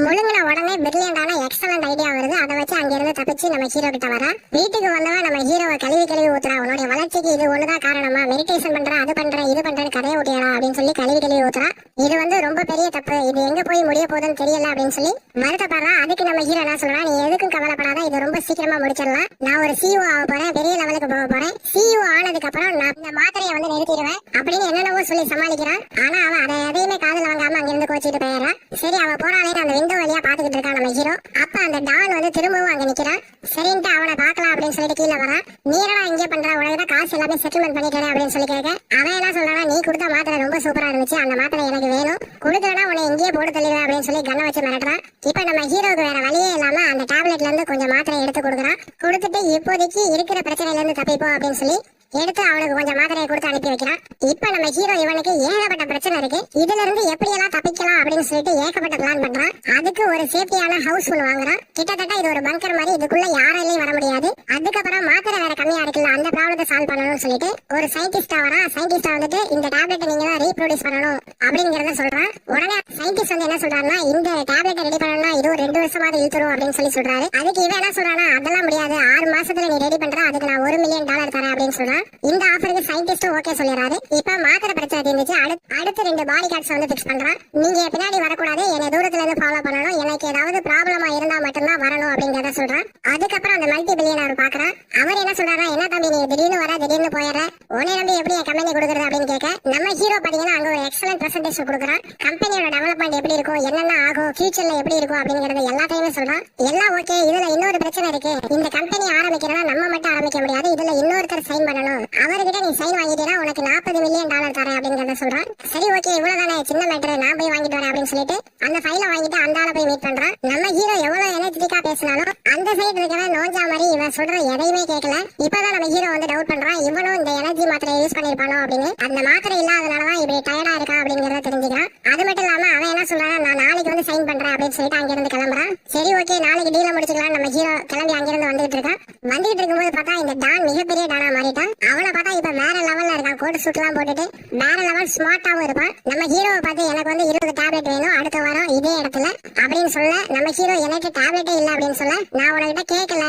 முழுங்குன உடனே பிரில்லியண்டான எக்ஸலண்ட் ஐடியா வருது. அதை வச்சு அங்கிருந்து தப்பிச்சு நம்ம ஹீரோ கிட்ட வரா. வீட்டுக்கு வந்தவன் நம்ம ஹீரோவை கழுவி ஊத்துறா. உன்னுடைய வளர்ச்சிக்கு இது ஒண்ணுதான் காரணமா, மெடிடேஷன் பண்ற அது பண்ற இது பண்றேன்னு கதையை ஊட்டியடா அப்படின்னு சொல்லி கழுவி ஊத்துறா. இது வந்து ரொம்ப பெரிய தப்பு, இது எங்க போய் முடிய போகுதுன்னு தெரியல அப்படின்னு சொல்லி வருத்தப்படுறா. அதுக்கு நம்ம ஹீரோ என்ன சொல்றா, நீ எதுக்கும் கவலைப்படாத, இது ரொம்ப சீக்கிரமா முடிச்சிடலாம். நான் ஒரு சிஇஓ ஆக போறேன், பெரிய லெவலுக்கு போக போறேன். சிஇஓ ஆனதுக்கு அப்புறம் நான் இந்த மாத்திரையை வந்து நிறுத்திடுவேன் அப்படின்னு என்னென்னவோ சொல்லி சமாளிக்கிறான். ஆனா அவன் அதை எதையுமே காதுல வாங்காம அங்கிருந்து கோச்சிட்டு போயிடுறான். சரி அவ போறாளே அந்த விண்டோ வழியா பாத்துக்கிட்டு இருக்கான் நம்ம ஹீரோ. அப்ப அந்த டான் வந்து திரும்பவும் அங்க நிக்கிறான். சரின்ட்டு அவனை பாக்கலாம் அப்படின்னு சொல்லிட்டு கீழே வரான். நீரடா இங்கே பண்ற, உனக்கு காசு எல்லாமே செட்டில்மெண்ட் பண்ணிக்கிறேன் அப்படின்னு சொல்லி கேட்க அவன் என்ன சொல்றானா, நீ கொடுத்த மாத்திரை ரொம்ப சூப்பரா இருந்துச்சு, அந்த மாத்திரை எனக்கு வேணும், கொடுக்கலன்னா உன்னை எங்கேயே போட்டு தள்ளிடுவேன் அப்படின்னு சொல்லி கண்ணை வச்சு மிரட்டுறான். இப்ப நம்ம ஹீரோக்கு வேற வழியே இல்லாம அந்த டேப்லெட்ல இருந்து கொஞ்சம் மாத்திரை எடுத்து கொடுக்குறான். கொடுத்துட்டு இப்போதைக்கு இருக்கிற பிரச்சனையில இருந்து தப்பிப்போம் அப்படின்னு சொல்லி எடுத்து அவனுக்கு கொஞ்சம் மாத்திரையை கொடுத்து அனுப்பி வைக்கிறான். இப்ப நம்ம ஹீரோ இவனுக்கு ஏகப்பட்ட பிரச்சனை இருக்கு, இதுல இருந்து எப்படி எல்லாம் தப்பிக்கலாம் அப்படின்னு சொல்லிட்டு ஏகப்பட்ட பிளான் பண்றான். அதுக்கு ஒரு சேஃப்டியான ஹவுஸ் ஒன்று வாங்குறான். கிட்டத்தட்ட இது ஒரு பங்கர் மாதிரி, இதுக்குள்ள யாராலையும் வர முடியாது. அதுக்கப்புறம் மாத்திரை வேற கம்மியா இருக்குல்ல, அந்த ப்ராப்ளத்தை சால்வ் பண்ணணும்னு சொல்லிட்டு ஒரு சயின்டிஸ்டா வரா. சயின்டிஸ்டா வந்துட்டு இந்த டேப்லெட்டை நீங்க தான் ரீப்ரொடியூஸ் பண்ணணும் அப்படிங்கறத சொல்றான். உடனே சயின்டிஸ்ட் வந்து என்ன சொல்றாருன்னா, இந்த டேப்லெட்டை ரெடி பண்ணணும்னா இது ஒரு 2 வருஷமாவது இழுத்துரும் அப்படின்னு சொல்லி சொல்றாரு. அதுக்கு இவன் என்ன சொல்றானா, அதெல்லாம் முடியாது, 6 மாசத்துல நீ ரெடி பண்ற, அதுக்கு நான் $1 மில்லியன் தரேன் அப்படின்னு சொல்றான். இந்த ஆஃபருக்கு சயின்டிஸ்டும் ஓகே சொல்லிடுறாரு. இப்ப மாத்திரை பிரச்சனை தீர்ந்துச்சு. அடுத்து 2 பாடி கார்ட்ஸ் வந்து பிக்ஸ் பண்றான். நீங்க பின்னாடி வரக்கூடாது, என்னை தூரத்துல இருந்து ஃபாலோ பண்ணணும், எனக்கு ஏதாவது ப்ராப்ளமா இருந்தா மட்டும்தான் வரணும் அப்படிங்கறத சொல்றான். அதுக்கப்புறம் அந்த மல்டி பில்லியனர் பாக்குறான். அவர் என்ன சொல்றாரா, என்ன தம்பி நீ திடீர்னு வர திடீர்னு போயிடுற, உன்னை நம்பி எப்படி என் கம்பெனி கொடுக்குறது அப்படின்னு கேட்க, நம்ம ஹீரோ பாத்தீங்கன்னா அங்க ஒரு எக்ஸலன்ட் பிரசன்டேஷன் கொடுக்குறான். கம்பெனியோட டெவலப்மெண்ட் எப்படி இருக்கும், என்னென்ன ஆகும், ஃபியூச்சர்ல எப்படி இருக்கும் அப்படிங்கறது எல்லாத்தையுமே சொல்றான். எல்லாம் ஓகே, இதுல இன்னொரு பிரச்சனை இருக்கு. இந்த கம்பெனி ஆரம்பிக்கிறதா நம்ம மட்டும் ஆரம்பிக்க முடியாது, இதுல இன்னொருத்தர் சைன் பண்ணணும். அவர்கிட்ட நீ சைன் வாங்கிட்டீங்கன்னா உனக்கு $40 மில்லியன் தரேன் அப்படிங்கறத சொல்றான். சரி ஓகே, இவ்வளவுதானே, சின்ன மேட்டர், நான் போய் வாங்கிட்டு வரேன் அப்படின்னு சொல்லிட்டு அந்த ஃபைலை வாங்கிட்டு அந்த ஆளை போய் மீட் பண்றான். நம்ம ஹீரோ எவ்வளவு எனர்ஜெட்டிக்கா பேசினாலும் அந்த சைடு இருக்கவன் நோஞ்சா மாதிரி இவன் சொல்ற எதையுமே கேட்கல. இப்பதான் நம்ம ஹீரோ வந்து டவுட் பண்றான், இவனும் இந்த எனர்ஜி மாத்திரை யூஸ் பண்ணிருப்பானோ அப்படின்னு. அந்த மாத்திரை இல்லாதனாலதான் இப்படி டயர்டா இருக்கா அப்படிங்கறத தெரிஞ்சுக்கிறான். அது மட்டும் இல்லாம அவன் என்ன சொல்றான், நான் நாளைக்கு வந்து சைன் பண்றேன் அப்படின்னு சொல்லிட்டு அங்கிருந்து கிளம்புறான். சரி ஓகே, நாளைக்கு டீல முடிச்சுக்கலாம். நம்ம ஹீரோ கிளம்பி அங்கிருந்து வந்துட்டு இருக்கான். வந்துட்டு இருக்கும்போது பார்த்தா இந்த டான் மிகப்பெரிய டானா மாறிட்டான். அவனை பார்த்தா இப்ப வேற லெவல்ல இருக்கான். கோட் சூட் எல்லாம் போட்டுட்டு வேற லெவல் ஸ்மார்ட்டாவும் இருப்பான். நம்ம ஹீரோவை பார்த்து எனக்கு வந்து 20 டேப்லெட் வேணும் அடுத்த வாரம் இதே இடத்துல அப்படின்னு சொல்ல, நம்ம ஹீரோ எனக்கு டேப்லெட்டே இல்ல அப்படின்னு சொல்ல, நான் உனக்கிட்ட கேட்கல,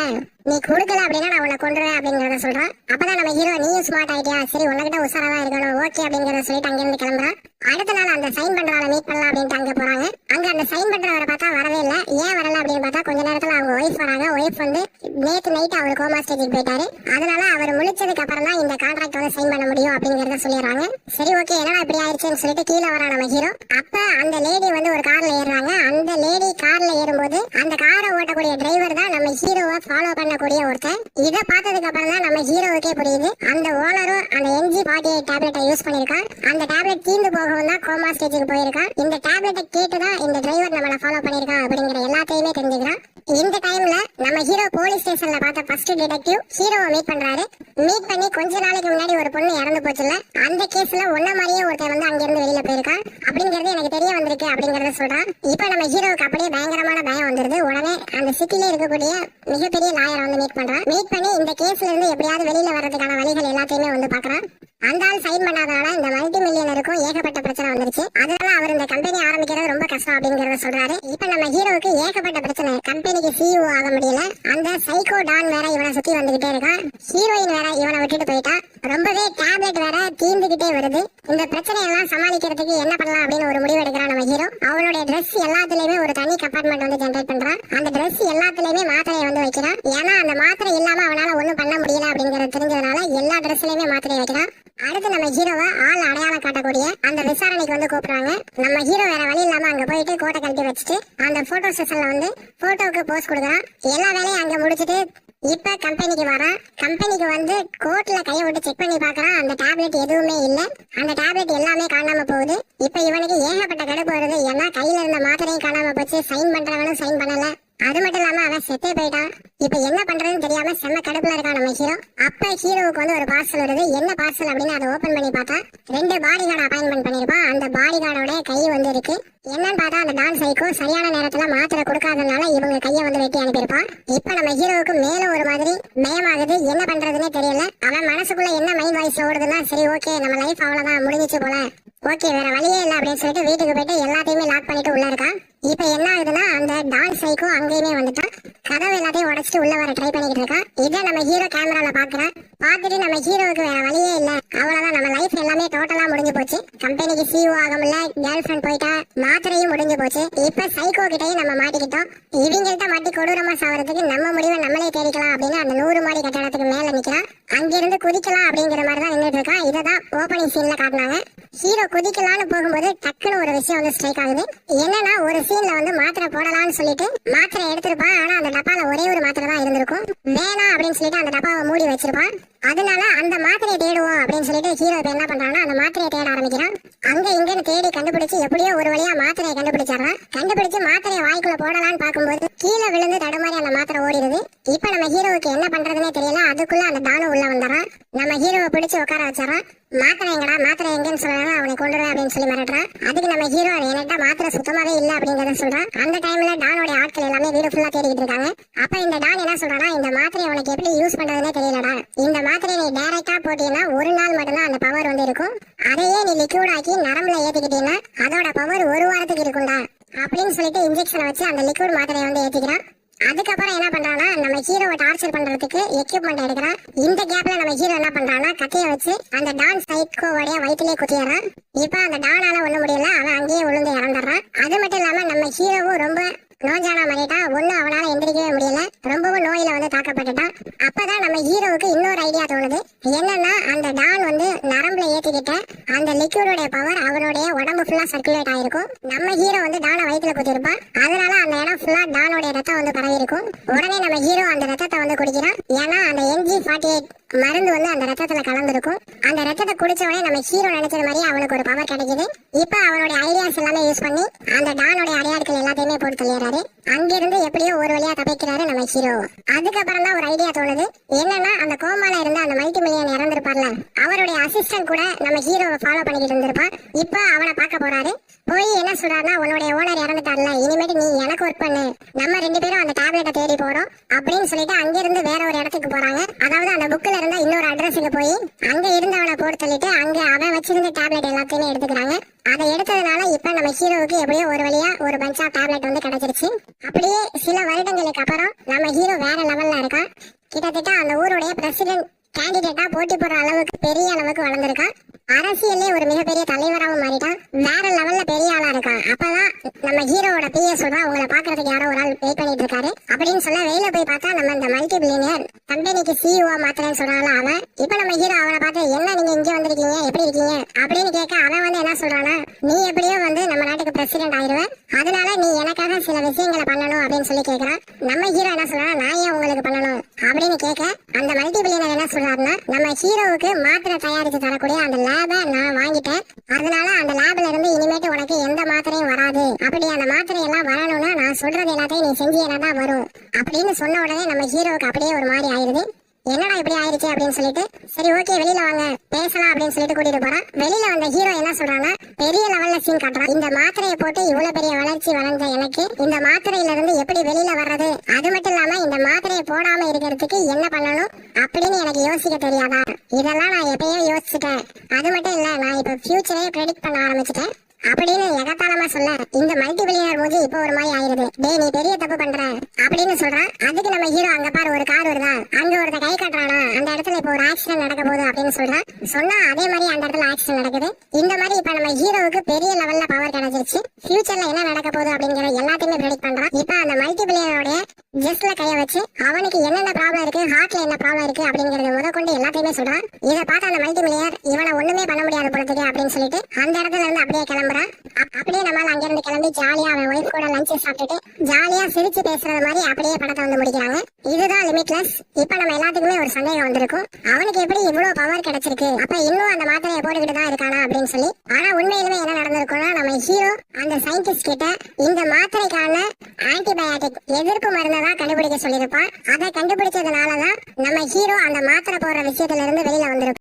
நீ கொடுக்கல அப்படின்னா நான் உன்னை கொண்டுறேன் அப்படிங்கறத சொல்றான். அப்பதான் நம்ம ஹீரோ நீயும் ஸ்மார்ட் ஆயிட்டியா, சரி உனக்கிட்ட உசாரா இருக்கணும், ஓகே அப்படிங்கறத சொல்லிட்டு அங்கிருந்து கிளம்புறான். அடுத்த நாள் அந்த சைன் பண்றவரை மீட் பண்ணலாம் அப்படின்ட்டு அங்க போறாங்க. அங்க அந்த சைன் பண்றவரை பார்த்தா வரவே இல்ல. ஏன் வரல அப்படின்னு பார்த்தா கொஞ்ச நேரத்துல அவங்க ஒய்ஃப் வராங்க. ஒய்ஃப் வந்து நேத்து நைட் அவர் கோமா ஸ்டேஜுக்கு போயிட்டாரு. அதனால அவர் முழிச்சதுக்கு அப்புறம் தான் இந்த கான்ட்ராக்ட் வந்து சைன் பண்ண முடியும் அப்படிங்கறத சொல்லிடுறாங்க. சரி ஓகே, என்னடா இப்படி ஆயிடுச்சுன்னு சொல்லிட்டு கீழே வரான் நம்ம ஹீரோ. அப்ப அந்த லேடி வந்து ஒரு கார்ல ஏறுறாங்க. அந்த லேடி கார்ல ஏறும்போது அந்த காரை ஓட்டக்கூடிய டிரைவர் தான் நம்ம ஹீரோவை ஃபாலோ பண்ணக்கூடிய ஒருத்தன். இதை பார்த்ததுக்கு அப்புறம் தான் நம்ம ஹீரோவுக்கே புரியுது, அந்த ஓனரும் அந்த MG48 டேப்லெட்டை யூஸ் பண்ணிருக்கான். அந்த டேப்லெட் தீர்ந்து போகவும் தான் கோமா ஸ்டேஜுக்கு போயிருக்கான். இந்த டேப்லெட்டை கேட்டுதான் இந்த டிரைவர் நம்மள ஃபாலோ பண்ணிருக்கான் அப்படிங்கிற எல்லாத்தையுமே தெரிஞ்சுக்கிறான். இந்த டைம்ல நம்ம ஹீரோ போலீஸ் ஸ்டேஷன்ல பார்த்த ஃபர்ஸ்ட் டிடெக்டிவ் ஹீரோவை மீட் பண்றாரு. மீட் பண்ணி கொஞ்ச நாளைக்கு முன்னாடி ஒரு பொண்ணு இறந்து போச்சுல, அந்த கேஸ்ல ஒன்ன மாதிரியே ஒருத்தன் வந்து அங்கிருந்து வெளியில போயிருக்கான் அப்படிங்கறது எனக்கு தெரிய வந்திருக்கு அப்படிங்கறத சொல்றான். இப்ப நம்ம ஹீரோவுக்கு அப்படியே பயங்கரமான பயம் வந்துருது. உடனே அந்த சிட்டில இருக்கக்கூடிய மிகப்பெரிய லாயரை வந்து மீட் பண்றான். மீட் பண்ணி இந்த கேஸ்ல இருந்து எப்படியாவது வெளியில வர்றதுக்கான வழிகள் எல்லாத்தையுமே வந்து பாக்குறான். அந்த ஆள் சைன் பண்ணாதனால இந்த மல்டி மில்லியனருக்கும் ஏகப்பட்ட பிரச்சனை வந்துருச்சு. அதனால அவர் இந்த கம்பெனி ஆரம்பிக்கிறது ரொம்ப கஷ்டம் அப்படிங்கறத சொல்றாரு. இப்ப நம்ம ஹீரோவுக்கு ஏகப்பட்ட பிரச்சனை, கம்பெனிக்கு CEO ஆக முடியல. அந்த சைக்கோ டான் வேற இவனை சுத்தி வந்துகிட்டே இருக்கான். ஹீரோயின் வேற இவனை விட்டுட்டு போயிட்டா. ரொம்பவே டேப்லெட் வேற தீர்ந்துகிட்டே வருது. இந்த பிரச்சனை எல்லாம் சமாளிக்கிறதுக்கு என்ன பண்ணலாம் அப்படின்னு ஒரு முடிவு எடுக்கிறான் நம்ம ஹீரோ. அவனுடைய ட்ரெஸ் எல்லாத்துலயுமே ஒரு தனி கம்பார்ட்மெண்ட் வந்து ஜெனரேட் பண்றான். அந்த ட்ரெஸ் எல்லாத்துலயுமே மாத்திரையை வந்து வைக்கிறான். ஏன்னா அந்த மாத்திரை இல்லாம அவனால ஒண்ணும் பண்ண முடியல அப்படிங்கறது தெரிஞ்சதுனால எல்லா ட்ரெஸ்லயுமே மாத்திரையை வைக்கிறான். அடுத்து நம்ம ஹீரோவை ஆள் அடையாளம் காட்டக்கூடிய அந்த விசாரணைக்கு வந்து கூப்பிடுறாங்க. நம்ம ஹீரோ வேற வழி இல்லாம அங்க போயிட்டு கோட்டை கழட்டி வச்சுட்டு அந்த போட்டோ செஷன்ல வந்து போட்டோவுக்கு போஸ்ட் கொடுக்குறான். எல்லா வேலையும் அங்க முடிச்சுட்டு இப்ப கம்பெனிக்கு வரான். கம்பெனிக்கு வந்து கோர்ட்ல கையை விட்டு செக் பண்ணி பாக்குறான். அந்த டேப்லெட் எதுவுமே இல்ல. அந்த டேப்லெட் எல்லாமே காணாம போகுது. இப்ப இவனுக்கு ஏகப்பட்ட கடுப்பு வருது. ஏன்னா கையில இருந்த மாத்திரையும் காணாம போச்சு, சைன் பண்றவனும் சைன் பண்ணல. அது மட்டும் இல்லாம அவன் செத்தே போயிட்டான். இப்ப என்ன பண்றதுன்னு தெரியாம செம்ம கடுப்புல இருக்கான் நம்ம ஹீரோ. அப்ப ஹீரோவுக்கு வந்து ஒரு பார்சல் வருது. என்ன பார்சல் அப்படின்னு அதை ஓபன் பண்ணி பார்த்தா 2 பாடி கார்டு அப்பாயின்மெண்ட் பண்ணிருப்பான். அந்த பாடி கார்டோட கை வந்து இருக்கு. என்னன்னு பார்த்தா அந்த டான் சைக்கோ சரியான நேரத்துல மாத்திரை கொடுக்காதனால இவங்க கையை வந்து வெட்டி அனுப்பியிருப்பான். இப்ப நம்ம ஹீரோவுக்கு மேல ஒரு மாதிரி பயமாகுது. என்ன பண்றதுன்னே தெரியல. அவன் மனசுக்குள்ள என்ன மைண்ட் வாய்ஸ் ஓடுதுன்னா, சரி ஓகே நம்ம லைஃப் அவ்வளவுதான் முடிஞ்சிச்சு போல, ஓகே வேற வழியே இல்ல அப்படின்னு சொல்லிட்டு வீட்டுக்கு போயிட்டு எல்லாத்தையுமே லாக் பண்ணிட்டு உள்ள இருக்கான். இப்ப என்ன ஆகுதுன்னா அந்த டான் சைக்கோ அங்கேயுமே வந்துட்டான். கதவு எல்லாத்தையும் உடைச்சிட்டு உள்ள வர ட்ரை பண்ணிட்டு இருக்கான். இதை நம்ம ஹீரோ கேமரால பாக்குறான். பார்த்துட்டு நம்ம ஹீரோவுக்கு வேற வழியே இல்ல, அவ்வளவுதான் நம்ம லைஃப் எல்லாமே டோட்டலா முடிஞ்சு போச்சு. கம்பெனிக்கு CEO ஆக முடியல, கேர்ள் ஃபிரெண்ட் போயிட்டா, மாத்திரையும் முடிஞ்சு போச்சு. இப்ப சைக்கோ கிட்டையும் நம்ம மாட்டிக்கிட்டோம். இவங்கள்ட்ட மாட்டி கொடூரமா சாவறதுக்கு நம்ம முடிவை நம்மளே தேடிக்கலாம் அப்படின்னு அந்த 100 மாடி கட்டடத்துக்கு மேல நிக்கிறான். அங்கிருந்து குதிக்கலாம் அப்படிங்கிற மாதிரி தான் நின்றுட்டு இருக்கான். இததான் ஓபனிங் சீன்ல காட்டினாங்க. ஹீரோ குதிக்கலான்னு போகும்போது டக்குன்னு ஒரு விஷயம் வந்து ஸ்ட்ரைக் ஆகுது. என்னன்னா ஒரு சீன்ல வந்து மாத்திரை போடலாம்னு சொல்லிட்டு மாத்திரை எடுத்திருப்பான். ஆனா அந்த டப்பால ஒரே ஒரு மாத்திரை தான் இருந்திருக்கும். வேணாம் அப்படின்னு சொல்லிட்டு அந்த டப்பாவை மூடி வச்சிருப்பான். அதனால அந்த மாத்திரையை தேடுவோம் அப்படின்னு சொல்லிட்டு ஹீரோ இப்ப என்ன பண்றான்னா அந்த மாத்திரையை தேட ஆரம்பிக்கிறான். அங்க இங்கன்னு தேடி கண்டுபிடிச்சு எப்படியோ ஒரு வழியா மாத்திரையை கண்டுபிடிச்சாரான். கண்டுபிடிச்சு மாத்திரையை வாய்க்குள்ள போடலான்னு பார்க்கும்போது கீழே விழுந்து தடுமாறி அந்த மாத்திரை ஓடிடுது. இப்ப நம்ம ஹீரோவுக்கு என்ன பண்றதுன்னே தெரியல. அதுக்குள்ள அந்த டானும் உள்ள வந்துறான். நம்ம ஹீரோவை பிடிச்சு உட்கார வச்சாரான். மாத்திரை எங்கடா, மாத்திரை எங்கன்னு சொல்றாங்க, அவனை கொண்டுருவேன் அப்படின்னு சொல்லி மிரட்டுறான். அதுக்கு நம்ம ஹீரோ என்கிட்ட மாத்திரை சுத்தமாவே இல்ல அப்படிங்கறத சொல்றான். அந்த டைம்ல டானோட ஆட்கள் எல்லாமே வீடு ஃபுல்லா தேடிட்டு இருக்காங்க. அப்ப இந்த டான் என்ன சொல்றானா, இந்த மாத்திரையை உனக்கு எப்படி யூஸ் பண்றதுன்னே தெரியலடா, இந்த மாத்திரையை நீ டைரக்டா போட்டீங்கன்னா ஒரு நாள் மட்டும்தான் அந்த பவர் வந்து இருக்கும். அதையே நீ லிக்விட் ஆக்கி நரம்புல ஏத்திக்கிட்டீங்கன்னா அதோட பவர் ஒரு வாரத்துக்கு இருக்கும்டா அப்படின்னு சொல்லிட்டு இன்ஜெக்ஷனை வச்சு அந்த லிக்விட் மாத்திரையை வந்து ஏத்திக்கிறான். அதுக்கப்புறம் என்ன பண்றானா, நம்ம ஹீரோவை டார்ச்சர் பண்றதுக்கு எக்யூப்மெண்ட் எடுக்கிறான். இந்த கேப்ல நம்ம ஹீரோ என்ன பண்றானா, கத்திய வச்சு அந்த டான் சைக்கோவோட வயிற்றிலே குத்திடுறான். இப்ப அந்த டானால ஒண்ணு முடியல, அவன் அங்கேயே விழுந்து இறந்துடுறான். அது மட்டும் இல்லாம நம்ம ஹீரோவும் ரொம்ப நோஞ்சானா மாறிட்டான். ஒண்ணும் அவனால எந்திரிக்கவே முடியல. ரொம்பவும் நோயில வந்து தாக்கப்பட்டுட்டான். அப்பதான் நம்ம ஹீரோவுக்கு இன்னொரு ஐடியா தோணுது. என்னன்னா அந்த டான் வந்து நரம்புல ஏத்திக்கிட்ட அந்த லிக்விடோட பவர் அவனுடைய உடம்பு ஃபுல்லா சர்க்குலேட் ஆயிருக்கும். நம்ம ஹீரோ வந்து டானை வயிற்றுல குத்திருப்பான். அதனால அந்த இடம் ஃபுல்லா டானோட ரத்தம் வந்து பரவி இருக்கும். உடனே நம்ம ஹீரோ அந்த ரத்தத்தை வந்து குடிக்கிறான். ஏன்னா அந்த NG-48 மருந்து வந்து அந்த ரத்தத்துல கலந்துருக்கும். அந்த ரத்தத்தை குடிச்ச உடனே நம்ம ஹீரோ நினைச்சது மாதிரி அவனுக்கு ஒரு பவர் கிடைக்குது. இப்ப அவனுடைய ஐடியாஸ் எல்லாமே யூஸ் பண்ணி அந்த டானோட அடையாட்கள் எல்லாத்தையுமே போட்டு தள்ளிடுறாரு. அங்கிருந்து எப்படியோ ஒரு வழியா தப்பிக்கிறாரு நம்ம ஹீரோ. அதுக்கப்புறம் தான் ஒரு ஐடியா தோணுது. என்னன்னா அந்த கோமால இருந்த அந்த மல்டி மில்லியன் இறந்திருப்பார்ல, அவருடைய அசிஸ்டன்ட் கூட நம்ம ஹீரோவை ஃபாலோ பண்ணிக்கிட்டு இருந்திருப்பான். இப்ப அவனை பார்க்க போறாரு. போய் என்ன சொல்றாருன்னா, உன்னுடைய ஓனர் இறந்துட்டார்ல, இனிமேட்டு நீ எனக்கு ஒர்க் பண்ணு, நம்ம 2 பேரும் அந்த டேப்லெட்டை தேடி போறோம் அப்படின்னு சொல்லிட்டு அங்கிருந்து வேற ஒரு இடத்துக்கு போறாங்க. அதாவது அந்த புக்ல இருந்த இன்னொரு அட்ரஸுக்கு போய் அங்க இருந்தவனை போட்டு தள்ளிட்டு அங்க அவன் வச்சிருந்த டேப்லெட் எல்லாத்தையுமே எடுத்துக்கிறாங்க. அதை எடுத்ததுனால இப்ப நம்ம ஹீரோவுக்கு எப்படியோ ஒரு வழியா ஒரு பஞ்ச் ஆஃப் டேப்லெட் வந்து கிடைச்சிருச்சு. அப்படியே சில வருடங்களுக்கு அப்புறம் நம்ம ஹீரோ வேற லெவல்ல இருக்கான். கிட்டத்தட்ட அந்த ஊருடைய பிரசிடென்ட் கேண்டிடேட்டா போட்டி போடுற அளவுக்கு பெரிய அளவுக்கு வளர்ந்துருக்கான். அரசியலே ஒரு மிகப்பெரிய தலைவராகவும் மாறிட்டான். வேற லெவல்ல பெரிய ஆளா இருக்கான். அப்பதான் நம்ம ஹீரோவோட பிஏ சொல்றா, உங்களை பாக்குறதுக்கு யாரோ ஒரு ஆள் வெயிட் பண்ணிட்டு இருக்காரு அப்படின்னு சொல்ல வெளியில போய் பார்த்தா நம்ம இந்த மல்டி பில்லியனர் கம்பெனிக்கு CEO மாத்திரன்னு சொல்றாங்களா அவன். இப்ப நம்ம ஹீரோ அவனை பார்த்து, என்ன நீங்க இங்க வந்திருக்கீங்க, எப்படி இருக்கீங்க அப்படின்னு கேட்க அவன் வந்து என்ன சொல்றானா, நீ எப்படியோ வந்து நம்ம நாட்டுக்கு பிரசிடென்ட் ஆயிடுவேன், அதனால நீ எனக்காக சில விஷயங்களை பண்ணணும் அப்படின்னு சொல்லி கேட்கறான். நம்ம ஹீரோ என்ன சொல்றான், நான் ஏன் உங்களுக்கு பண்ணணும் அப்படின்னு கேட்க அந்த மல்டி பில்லியனர் என்ன சொல்றாருன்னா, நம்ம ஹீரோவுக்கு மாத்திரை தயாரித்து தரக்கூடிய அந்த லேபை நான் வாங்கிட்டேன், அதனால அந்த லேப்ல இருந்து இனிமேட்டு உனக்கு எந்த மாத்திரையும் வராது, அப்படி அந்த மாத்திரை எல்லாம் வரணும்னா நான் சொல்றது எல்லாத்தையும் நீ செஞ்சீங்கன்னா தான் வரும் அப்படின்னு சொன்ன உடனே நம்ம ஹீரோவுக்கு அப்படியே ஒரு மாதிரி ஆயிருது. என்னடா இப்படி ஆயிருச்சு அப்படின்னு சொல்லிட்டு, சரி ஓகே வெளியில வாங்க பேசலாம் அப்படின்னு சொல்லிட்டு கூட்டிட்டு போறான். வெளியில வந்த ஹீரோ என்ன சொல்றான்னா, பெரிய லெவல்ல சீன் காட்டுறான். இந்த மாத்திரையை போட்டு இவ்வளவு பெரிய வளர்ச்சி வளர்ந்த எனக்கு இந்த மாத்திரையில இருந்து எப்படி வெளியில வர்றது, அது மட்டும் இல்லாம இந்த மாத்திரையை போடாம இருக்கிறதுக்கு என்ன பண்ணணும் அப்படின்னு எனக்கு யோசிக்க தெரியாதா, இதெல்லாம் நான் எப்பயோ யோசிச்சுட்டேன், அது மட்டும் இல்ல நான் இப்ப ஃபியூச்சரே ப்ரெடிக்ட் பண்ண ஆரம்பிச்சுட்டேன் அப்படின்னு எகத்தாளமா சொல்ல இந்த மல்டி பில்லியனர் மூஞ்சி இப்போ ஒரு மாதிரி ஆயிருது. டேய் நீ பெரிய தப்பு பண்ற அப்படின்னு சொல்றான். அதுக்கு நம்ம ஹீரோ, அங்க பாரு ஒரு கார் வருதா, அங்க ஒருத்த கை காட்டுறானா, அந்த இடத்துல இப்போ ஒரு ஆக்சிடென்ட் நடக்க போகுது அப்படின்னு சொல்றான். சொன்னா அதே மாதிரி அந்த இடத்துல ஆக்சிடென்ட் நடக்குது. இந்த மாதிரி இப்ப நம்ம ஹீரோவுக்கு பெரிய லெவல்ல பவர் கிடைச்சிருச்சு. ஃபியூச்சர்ல என்ன நடக்க போகுது அப்படிங்கிற எல்லாத்தையுமே ப்ரெடிக்ட் பண்றான். இப்ப அந்த மல்டி பில்லியனருடைய ஜஸ்ட்ல கைய வச்சு அவனுக்கு என்னென்ன ப்ராப்ளம் இருக்கு, ஹார்ட்ல என்ன ப்ராப்ளம் இருக்கு அப்படிங்கறது முதற்கொண்டு எல்லாத்தையுமே சொல்றான். இதை பார்த்து அந்த மல்டி பில்லியனர் இவனை ஒண்ணுமே பண்ண முடியாது போலத்துக்கு அப்படின்னு சொல்லிட்டு அந்த இடத்துல இருந்து அப்படியே கிளம்புறான். அப்படியே நம்மளால அங்க இருந்து கிளம்பி ஜாலியா அவன் ஒய்ஃப் கூட லஞ்ச் சாப்பிட்டுட்டு ஜாலியா சிரிச்சு பேசுறது மாதிரி அப்படியே படத்தை வந்து முடிக்கிறாங்க. இதுதான் லிமிட்லெஸ். இப்ப நம்ம எல்லாத்துக்குமே ஒரு சந்தேகம் வந்திருக்கும், அவனுக்கு எப்படி இவ்வளவு பவர் கிடைச்சிருக்கு, அப்ப இன்னும் அந்த மாத்திரையை போட்டுக்கிட்டு தான் இருக்கானா அப்படின்னு சொல்லி. ஆனா உண்மையிலுமே என்ன நடந்திருக்கும்னா, நம்ம ஹீரோ அந்த சயின்டிஸ்ட் கிட்ட இந்த மாத்திரைக்கான ஆன்டிபயாட்டிக் எதிர்ப்பு மருந்தை தான் கண்டுபிடிக்க சொல்லியிருப்பான். அதை கண்டுபிடிச்சதுனாலதான் நம்ம ஹீரோ அந்த மாத்திரை போடுற விஷயத்துல இருந்து வெளியில வந்திருக்கும்.